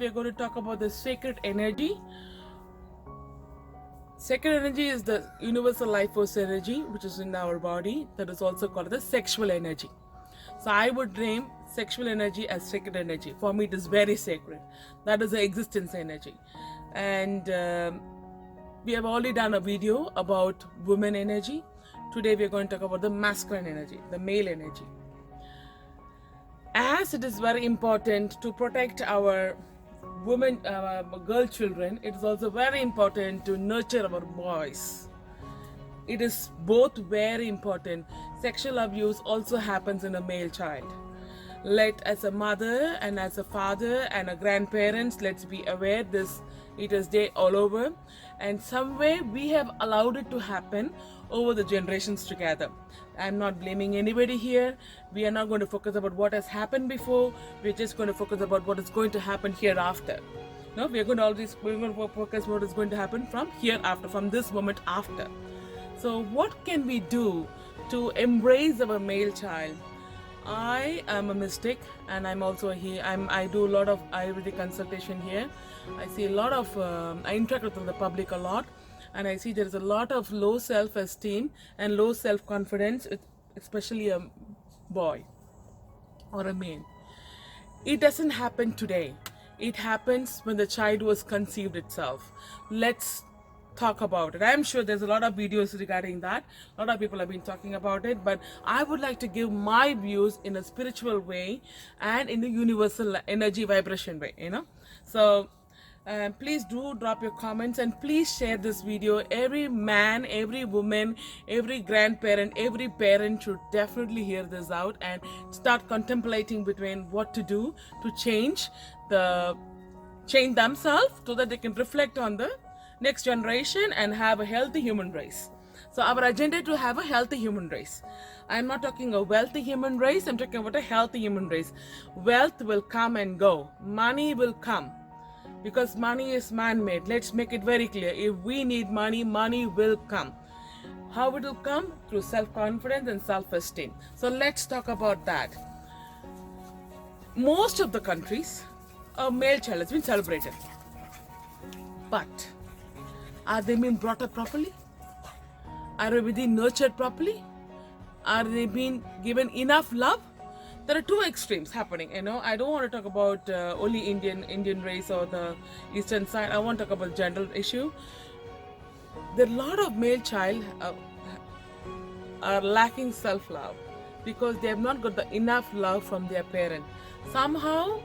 we are going to talk about the sacred energy. Sacred energy is the universal life force energy which is in our body, that is also called the sexual energy. So I would name sexual energy as sacred energy. For me, it is very sacred. That is the existence energy. And we have already done a video about women energy. Today we are going to talk about the masculine energy, the male energy. As it is very important to protect our women, girl children, it is also very important to nurture our boys. It is both very important. Sexual abuse also happens in a male child. As a mother and as a father and a grandparents, let's be aware this, it is there all over, and somewhere we have allowed it to happen over the generations together. I'm not blaming anybody here. We are not going to focus about what has happened before. We're just going to focus about what is going to happen hereafter. No, we're going to focus what is going to happen from hereafter, from this moment after. So what can we do to embrace our male child? I am a mystic, and I'm also here. I do a lot of Ayurvedic consultation here. I see a lot of, I interact with the public a lot, and I see there is a lot of low self-esteem and low self-confidence, especially a boy or a male. It doesn't happen today. It happens when the child was conceived itself. Let's talk about it. I'm sure there's a lot of videos regarding that. A lot of people have been talking about it, but I would like to give my views in a spiritual way and in a universal energy vibration way, So please do drop your comments and please share this video. Every man, every woman, every grandparent, every parent should definitely hear this out and start contemplating between what to do to change themselves so that they can reflect on the next generation and have a healthy human race. So our agenda to have a healthy human race. I'm not talking a wealthy human race, I'm talking about a healthy human race. Wealth will come and go. Money will come. Because money is man-made. Let's make it very clear. If we need money, money will come. How it will come? Through self-confidence and self-esteem. So let's talk about that. Most of the countries, a male child has been celebrated. But are they being brought up properly? Are they being nurtured properly? Are they being given enough love? There are two extremes happening. I don't want to talk about only Indian race or the eastern side. I want to talk about general issue. There are a lot of male child are lacking self-love because they have not got the enough love from their parent. Somehow,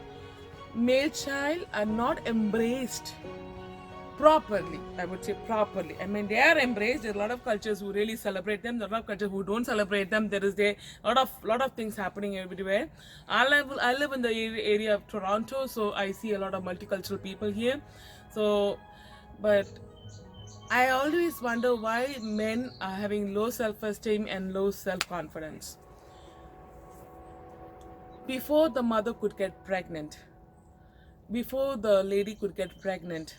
male child are not embraced properly. I would say properly. I mean, they are embraced. There are a lot of cultures who really celebrate them. There are a lot of cultures who don't celebrate them. There is a lot of things happening everywhere. I live in the area of Toronto, so I see a lot of multicultural people here. So, but I always wonder why men are having low self-esteem and low self-confidence. Before the mother could get pregnant, before the lady could get pregnant,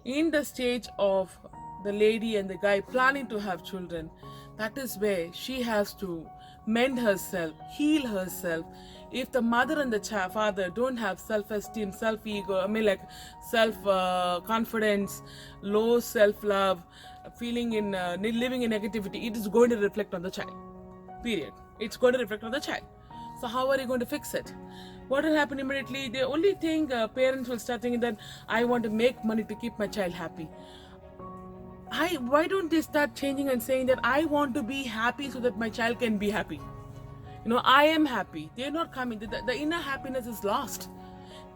in the stage of the lady and the guy planning to have children, that is where she has to mend herself, heal herself. If the mother and the father don't have self-esteem, self-ego, self-confidence, low self-love, living in negativity, it is going to reflect on the child. Period. It's going to reflect on the child. So how are you going to fix it? What will happen immediately? The only thing parents will start thinking that I want to make money to keep my child happy. Why don't they start changing and saying that I want to be happy so that my child can be happy? I am happy. They're not coming. The inner happiness is lost.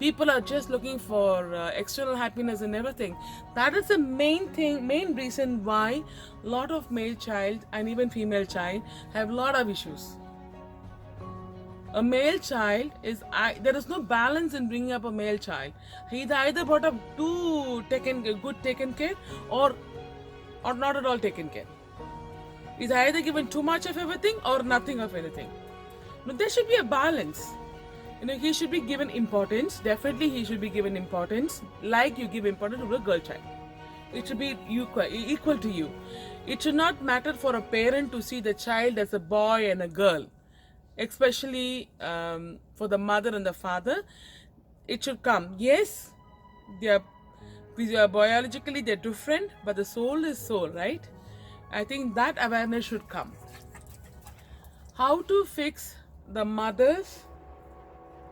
People are just looking for external happiness and everything. That is the main reason why a lot of male child and even female child have a lot of issues. A male child there is no balance in bringing up a male child. He's either brought up too taken care or not at all taken care. He's either given too much of everything or nothing of anything. But there should be a balance. He should be given importance. Definitely he should be given importance like you give importance to a girl child. It should be equal to you. It should not matter for a parent to see the child as a boy and a girl. Especially for the mother and the father, it should come. Yes, they are biologically they're different, but the soul is soul, right? I think that awareness should come. How to fix the mothers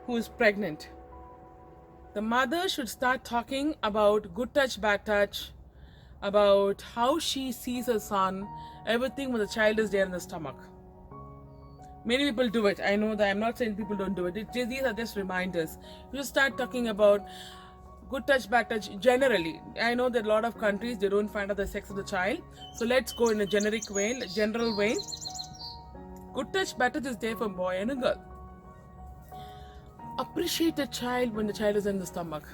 who is pregnant? The mother should start talking about good touch, bad touch, about how she sees her son, everything when the child is there in the stomach. Many people do it. I know that. I'm not saying people don't do it. These are just reminders. You just start talking about good touch, bad touch generally. I know that a lot of countries, they don't find out the sex of the child. So let's go in a generic way, general way. Good touch, bad touch is there for a boy and a girl. Appreciate the child when the child is in the stomach.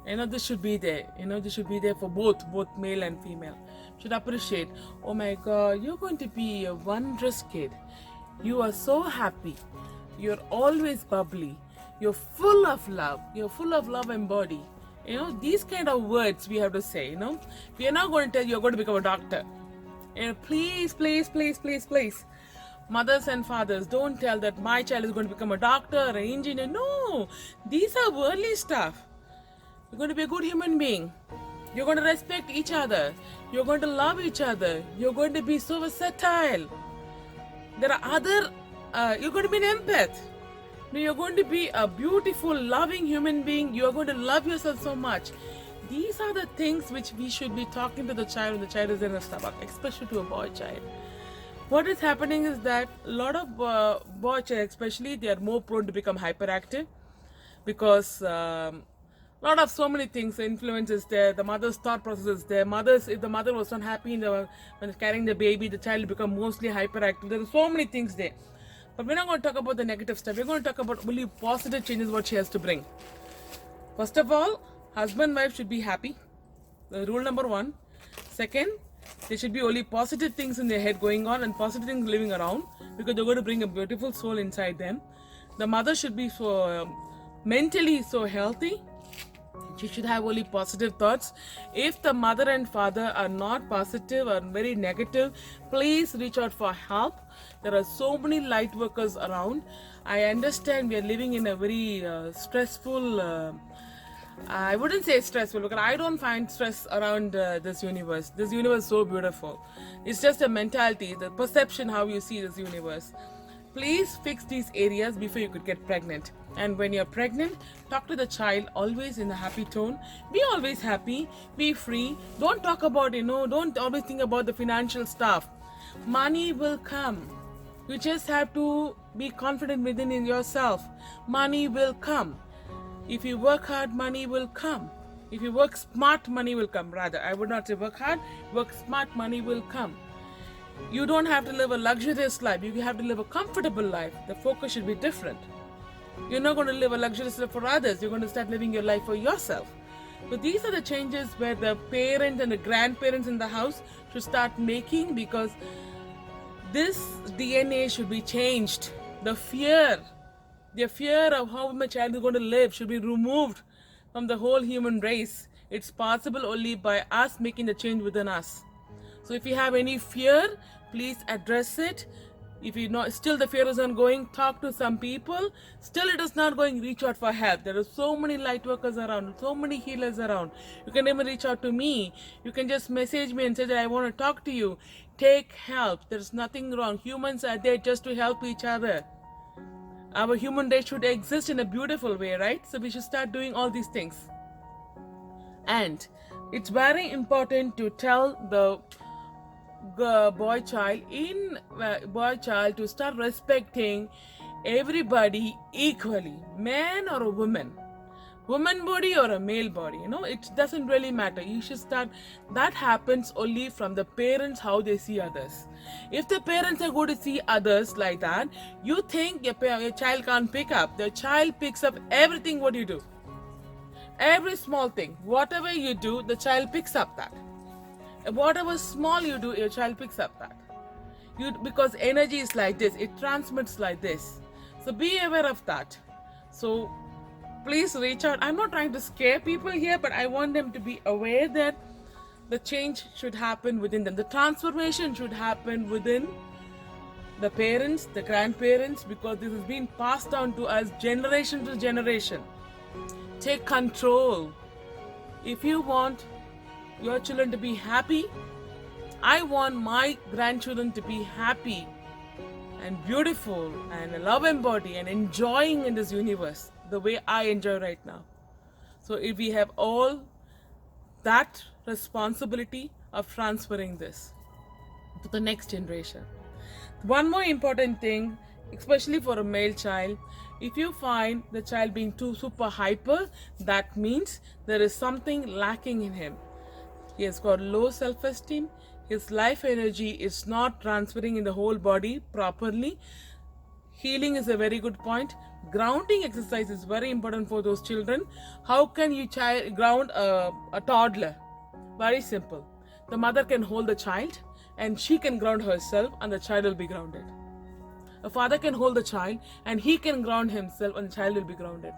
This should be there. This should be there for both male and female. Should appreciate. Oh my God, you're going to be a wondrous kid. You are so happy. You're always bubbly. You're full of love. You're full of love and body. These kind of words we have to say. We are not going to tell you're going to become a doctor. Please, please, please, please, please. Mothers and fathers, don't tell that my child is going to become a doctor or an engineer. No, these are worldly stuff. You're going to be a good human being. You're going to respect each other. You're going to love each other. You're going to be so versatile. There are other, you're going to be an empath. You're going to be a beautiful, loving human being. You're going to love yourself so much. These are the things which we should be talking to the child when the child is in the stomach, especially to a boy child. What is happening is that a lot of boy child, especially, they are more prone to become hyperactive because lot of so many things, influence is there, the mother's thought process is there. If the mother was not happy when carrying the baby, the child will become mostly hyperactive. There are so many things there. But we're not going to talk about the negative stuff. We're going to talk about only positive changes what she has to bring. First of all, husband and wife should be happy. Rule number 1. Second, there should be only positive things in their head going on and positive things living around, because they're going to bring a beautiful soul inside them. The mother should be so mentally so healthy. She should have only positive thoughts. If the mother and father are not positive or very negative, please reach out for help. There are so many light workers around. I understand we are living in a very stressful, I wouldn't say stressful, because I don't find stress around this universe. This universe is so beautiful. It's just a mentality, the perception how you see this universe. Please fix these areas before you could get pregnant. And when you're pregnant, talk to the child always in a happy tone. Be always happy. Be free. Don't talk about, don't always think about the financial stuff. Money will come. You just have to be confident within in yourself. Money will come. If you work hard, money will come. If you work smart, money will come. Rather, I would not say work hard. Work smart, money will come. You don't have to live a luxurious life. You have to live a comfortable life. The focus should be different. You're not going to live a luxurious life for others. You're going to start living your life for yourself. So these are the changes where the parent and the grandparents in the house should start making, because this DNA should be changed. The fear of how my child is going to live should be removed from the whole human race. It's possible only by us making the change within us. So if you have any fear, please address it. If you know still the fear is not going, talk to some people. Still it is not going, reach out for help. There are so many light workers around, so many healers around. You can even reach out to me. You can just message me and say that I want to talk to you. Take help. There's nothing wrong. Humans are there just to help each other. Our human race should exist in a beautiful way, right? So we should start doing all these things. And it's very important to tell the boy child to start respecting everybody equally, man or a woman body or a male body. It doesn't really matter. You should start. That happens only from the parents, how they see others. If the parents are going to see others like that, you think your child can't pick up. The child picks up everything what you do. Every small thing, whatever you do, the child picks up that. Whatever small you do, your child picks up that. Because energy is like this, it transmits like this. So be aware of that. So please reach out. I'm not trying to scare people here, but I want them to be aware that the change should happen within them. The transformation should happen within the parents, the grandparents, because this has been passed down to us generation to generation. Take control. If you want your children to be happy, I want my grandchildren to be happy and beautiful and love embody and enjoying in this universe the way I enjoy right now. So if we have all that responsibility of transferring this to the next generation. One more important thing, especially for a male child, if you find the child being too super hyper, that means there is something lacking in him. He has got low self-esteem. His life energy is not transferring in the whole body properly. Healing is a very good point. Grounding exercise is very important for those children. How can you ground a toddler? Very simple. The mother can hold the child and she can ground herself and the child will be grounded. A father can hold the child and he can ground himself and the child will be grounded.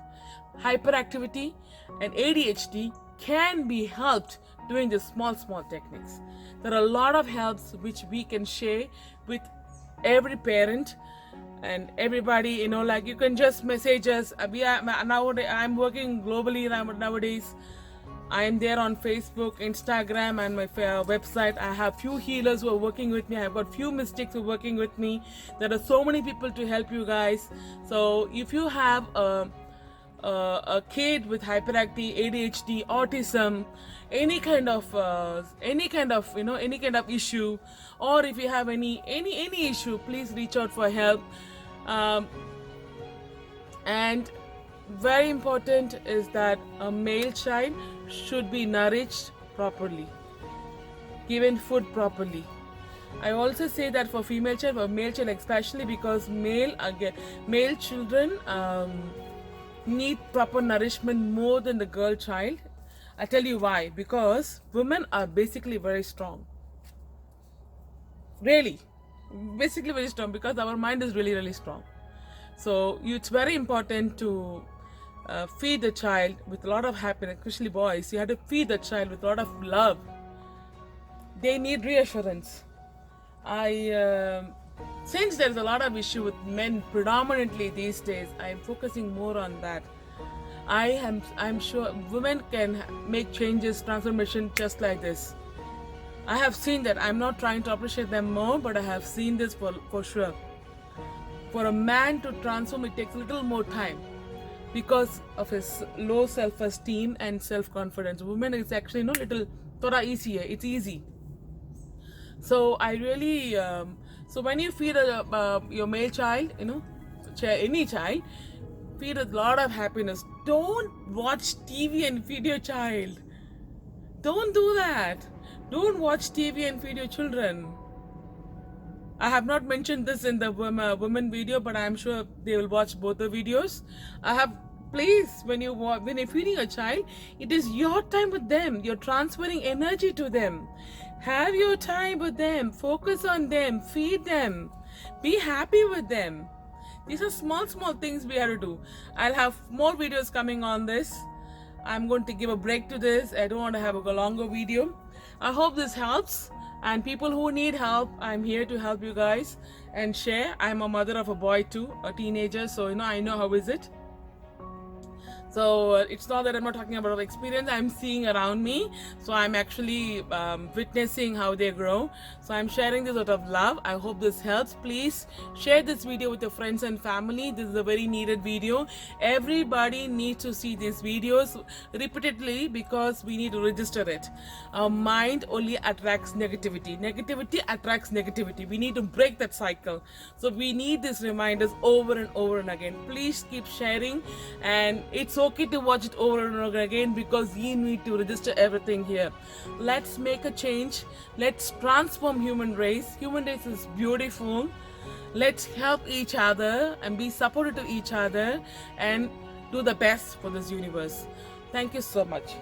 Hyperactivity and ADHD can be helped doing the small techniques. There are a lot of helps which we can share with every parent and everybody, like you can just message us. Nowadays, I'm working globally nowadays. I am there on Facebook, Instagram, and my website. I have few healers who are working with me. I've got few mystics who are working with me. There are so many people to help you guys. So if you have a kid with hyperactivity, ADHD, autism, any kind of issue, or if you have any issue, please reach out for help. And very important is that a male child should be nourished properly, given food properly. I also say that for female child, for male child especially, because male children need proper nourishment more than the girl child. I tell you why. Because women are basically very strong. Really, basically very strong, because our mind is really, really strong. So it's very important to feed the child with a lot of happiness, especially boys. You have to feed the child with a lot of love. They need reassurance. Since there's a lot of issue with men predominantly these days, I'm focusing more on that. I'm sure women can make changes, transformation just like this. I have seen that. I'm not trying to appreciate them more, but I have seen this for sure. For a man to transform, it takes a little more time because of his low self-esteem and self-confidence. Women is actually little thoda easier. It's easy. So I really so when you feed your male child, any child, feed a lot of happiness. Don't watch TV and feed your child. Don't do that. Don't watch TV and feed your children. I have not mentioned this in the women video, but I'm sure they will watch both the videos. Please, when you're feeding a child, it is your time with them. You're transferring energy to them. Have your time with them. Focus on them. Feed them. Be happy with them. These are small things we have to do. I'll have more videos coming on this. I'm going to give a break to this. I don't want to have a longer video. I hope this helps. And people who need help, I'm here to help you guys and share. I'm a mother of a boy too, a teenager, so I know how is it. So it's not that I'm not talking about experience, I'm seeing around me. So I'm actually witnessing how they grow. So I'm sharing this out of love. I hope this helps. Please share this video with your friends and family. This is a very needed video. Everybody needs to see these videos repeatedly because we need to register it. Our mind only attracts negativity. Negativity attracts negativity. We need to break that cycle. So we need these reminders over and over and again. Please keep sharing, and it's okay to watch it over and over again because you need to register everything here. Let's make a change. Let's transform human race. Human race is beautiful. Let's help each other and be supportive to each other and do the best for this universe. Thank you so much.